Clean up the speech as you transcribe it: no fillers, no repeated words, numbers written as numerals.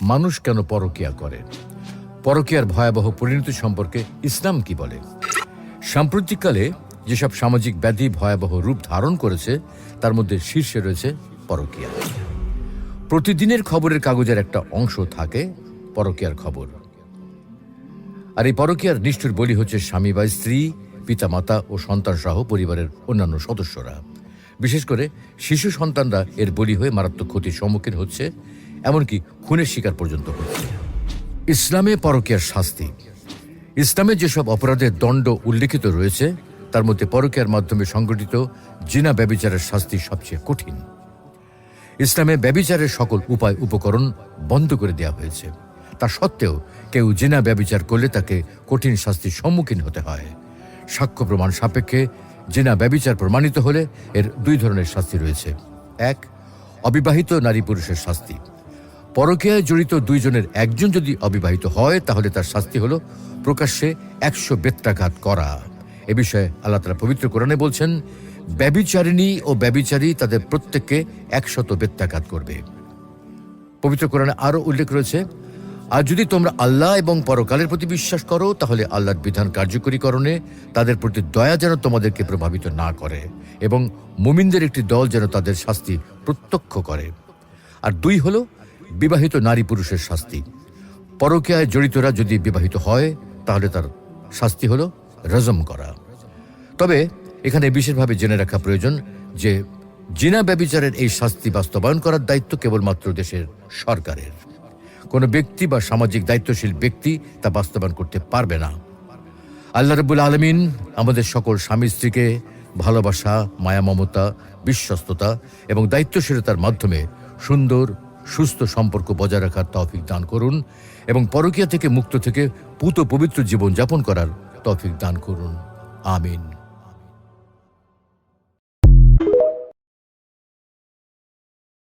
মানুষ কেন পরকীয়া করে, পরকীয়ার ভয়াবহ পরিণতি সম্পর্কে ইসলাম কি বলে। সাম্প্রতিককালে যেসব সামাজিক ব্যাধি ভয়াবহ রূপ ধারণ করেছে তার মধ্যে শীর্ষে রয়েছে পরকীয়া। প্রতিদিনের খবরের কাগজের একটা অংশ থাকে পরকীয়ার খবর। আর এই পরকীয়ার নিষ্ঠুর বলি হচ্ছে স্বামী বা স্ত্রী, পিতামাতা ও সন্তান সহ পরিবারের অন্যান্য সদস্যরা। বিশেষ করে শিশু সন্তানরা এর বলি হয়ে মারাত্মক ক্ষতির সম্মুখীন হচ্ছে, এমনকি খুনের শিকার পর্যন্ত হচ্ছে। ইসলামে পরকীয়ার শাস্তি। ইসলামে যেসব অপরাধের দণ্ড উল্লেখিত রয়েছে তার মধ্যে পরকীয়ার মাধ্যমে সংঘটিত জিনা ব্যভিচারের শাস্তি সবচেয়ে কঠিন। ইসলামে ব্যভিচারের সকল উপায় উপকরণ বন্ধ করে দেওয়া হয়েছে। তা সত্ত্বেও কেউ জিনা ব্যভিচার করলে তাকে কঠিন শাস্তির সম্মুখীন হতে হয়। সাক্ষ্য প্রমাণ সাপেক্ষে জিনা ব্যভিচার প্রমাণিত হলে এর দুই ধরনের শাস্তি রয়েছে। এক, অবিবাহিত নারী পুরুষের শাস্তি। পরকীয়ায় জড়িত দুইজনের একজন যদি অবিবাহিত হয় তাহলে তার শাস্তি হলো প্রকাশ্যে 100 বেত্রাঘাত করা। এ বিষয়ে আল্লাহ তাআলা পবিত্র কোরআনে বলছেন, ব্যভিচারিণী ও ব্যভিচারী তাদের প্রত্যেককে 100 বেত্রাঘাত করবে। পবিত্র কোরআনে আরও উল্লেখ রয়েছে, আর যদি তোমরা আল্লাহ এবং পরকালের প্রতি বিশ্বাস করো তাহলে আল্লাহর বিধান কার্যকরীকরণে তাদের প্রতি দয়া যেন তোমাদেরকে প্রভাবিত না করে এবং মুমিনদের একটি দল যেন তাদের শাস্তি প্রত্যক্ষ করে। আর দুই হলো বিবাহিত নারী পুরুষের শাস্তি। পরকীয়ায় জড়িতরা যদি বিবাহিত হয় তাহলে তার শাস্তি হলো রজম করা। তবে এখানে বিশেষভাবে জেনে রাখা প্রয়োজন যে জিনা ব্যভিচারের এই শাস্তি বাস্তবায়ন করার দায়িত্ব কেবলমাত্র দেশের সরকারের। কোনো ব্যক্তি বা সামাজিক দায়িত্বশীল ব্যক্তি তা বাস্তবায়ন করতে পারবে না। আল্লাহ রাব্বুল আলামিন আমাদের সকল স্বামী স্ত্রীকে ভালোবাসা, মায়া, মমতা, বিশ্বস্ততা এবং দায়িত্বশীলতার মাধ্যমে সুন্দর সুস্থ সম্পর্ক বজায় রাখার তৌফিক দান করুন এবং পরকীয়া থেকে মুক্ত থেকে পবিত্র জীবন যাপন করার তৌফিক দান করুন। আমিন।